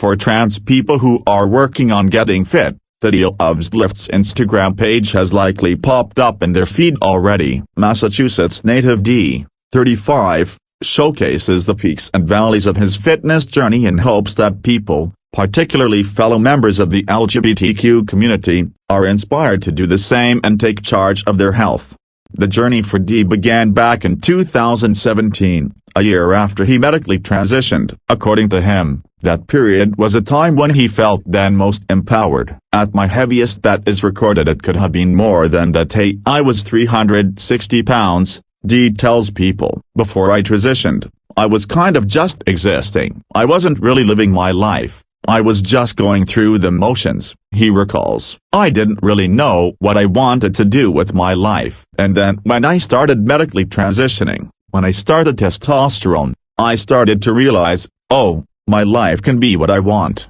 For trans people who are working on getting fit, the Deal of Lift's Instagram page has likely popped up in their feed already. Massachusetts native D, 35, showcases the peaks and valleys of his fitness journey in hopes that people, particularly fellow members of the LGBTQ community, are inspired to do the same and take charge of their health. The journey for D began back in 2017, a year after he medically transitioned. According to him, that period was a time when he felt then most empowered. At my heaviest that is recorded it could have been more than that. Hey, I was 360 pounds, D tells People. Before I transitioned, I was kind of just existing. I wasn't really living my life. I was just going through the motions, he recalls. I didn't really know what I wanted to do with my life. And then when I started medically transitioning, when I started testosterone, I started to realize, oh, my life can be what I want.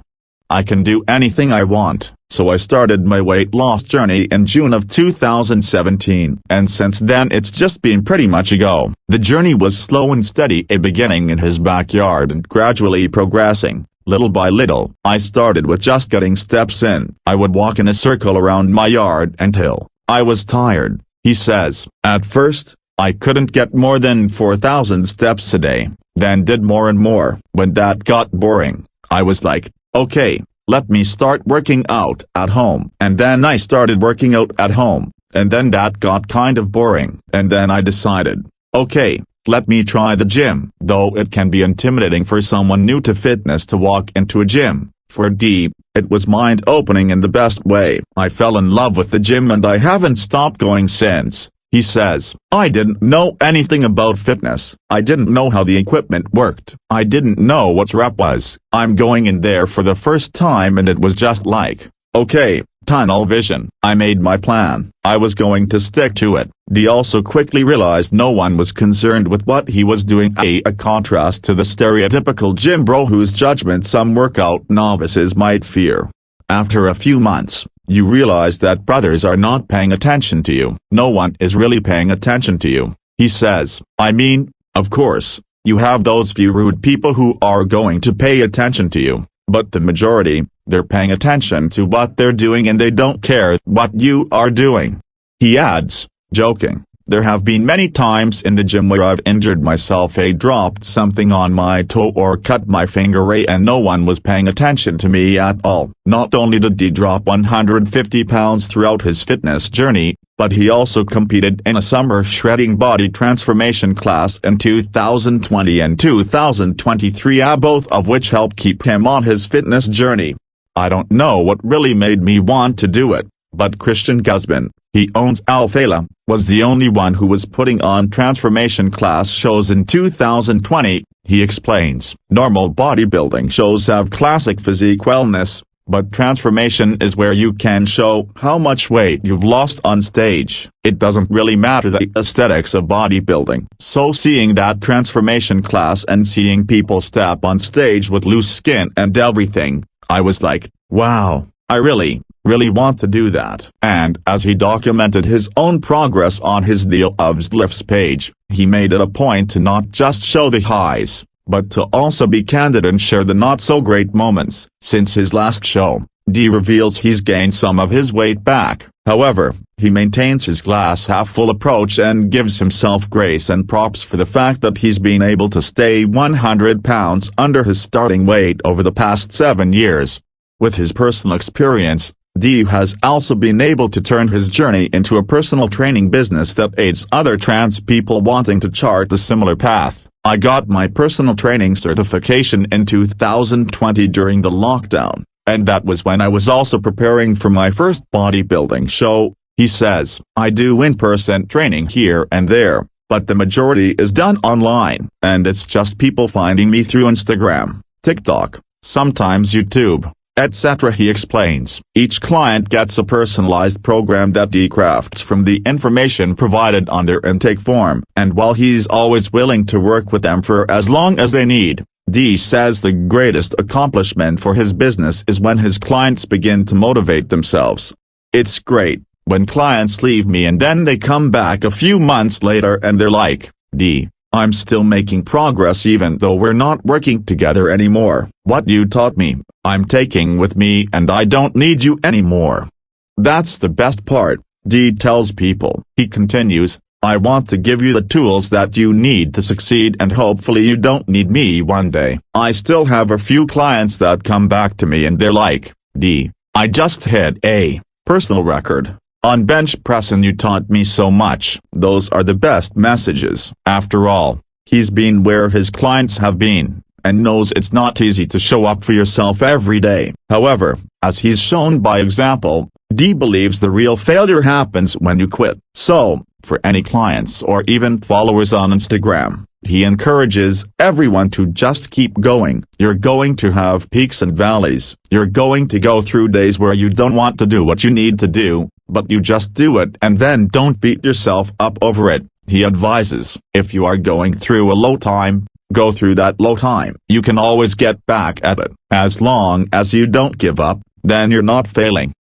I can do anything I want. So I started my weight loss journey in June of 2017, and since then it's just been pretty much a go. The journey was slow and steady, a beginning in his backyard and gradually progressing. Little by little, I started with just getting steps in. I would walk in a circle around my yard until I was tired, he says. At first, I couldn't get more than 4,000 steps a day, then did more and more. When that got boring, I was like, okay, let me start working out at home. And then I started working out at home, and then that got kind of boring. And then I decided, okay, let me try the gym. Though it can be intimidating for someone new to fitness to walk into a gym, for D, it was mind-opening in the best way. I fell in love with the gym and I haven't stopped going since, he says. I didn't know anything about fitness. I didn't know how the equipment worked. I didn't know what rep was. I'm going in there for the first time and it was just like, okay, tunnel vision. I made my plan. I was going to stick to it. D also quickly realized no one was concerned with what he was doing, a contrast to the stereotypical gym bro whose judgment some workout novices might fear. After a few months, you realize that brothers are not paying attention to you. No one is really paying attention to you, he says. I mean, of course, you have those few rude people who are going to pay attention to you, but the majority, they're paying attention to what they're doing and they don't care what you are doing. He adds, joking, there have been many times in the gym where I've injured myself, dropped something on my toe or cut my finger, and no one was paying attention to me at all. Not only did he drop 150 pounds throughout his fitness journey, but he also competed in a summer shredding body transformation class in 2020 and 2023, both of which helped keep him on his fitness journey. I don't know what really made me want to do it, but Christian Guzman, he owns Alphala, was the only one who was putting on transformation class shows in 2020, he explains. Normal bodybuilding shows have classic physique wellness, but transformation is where you can show how much weight you've lost on stage. It doesn't really matter the aesthetics of bodybuilding. So seeing that transformation class and seeing people step on stage with loose skin and everything, I was like, wow, I really want to do that. And as he documented his own progress on his Deal of Lifts page, he made it a point to not just show the highs, but to also be candid and share the not-so-great moments. Since his last show, D reveals he's gained some of his weight back. However, he maintains his glass-half-full approach and gives himself grace and props for the fact that he's been able to stay 100 pounds under his starting weight over the past 7 years. With his personal experience, D has also been able to turn his journey into a personal training business that aids other trans people wanting to chart a similar path. I got my personal training certification in 2020 during the lockdown, and that was when I was also preparing for my first bodybuilding show, he says. I do in-person training here and there, but the majority is done online, and it's just people finding me through Instagram, TikTok, sometimes YouTube, etc. He explains. Each client gets a personalized program that D crafts from the information provided on their intake form, and while he's always willing to work with them for as long as they need, D says the greatest accomplishment for his business is when his clients begin to motivate themselves. It's great when clients leave me and then they come back a few months later and they're like, D, I'm still making progress even though we're not working together anymore. What you taught me, I'm taking with me and I don't need you anymore. That's the best part, D tells People. He continues, I want to give you the tools that you need to succeed and hopefully you don't need me one day. I still have a few clients that come back to me and they're like, D, I just hit a personal record on bench press and you taught me so much. Those are the best messages. After all, he's been where his clients have been, and knows it's not easy to show up for yourself every day. However, as he's shown by example, D believes the real failure happens when you quit. So, for any clients or even followers on Instagram, he encourages everyone to just keep going. You're going to have peaks and valleys. You're going to go through days where you don't want to do what you need to do, but you just do it and then don't beat yourself up over it. He advises, if you are going through a low time, go through that low time. You can always get back at it. As long as you don't give up, then you're not failing.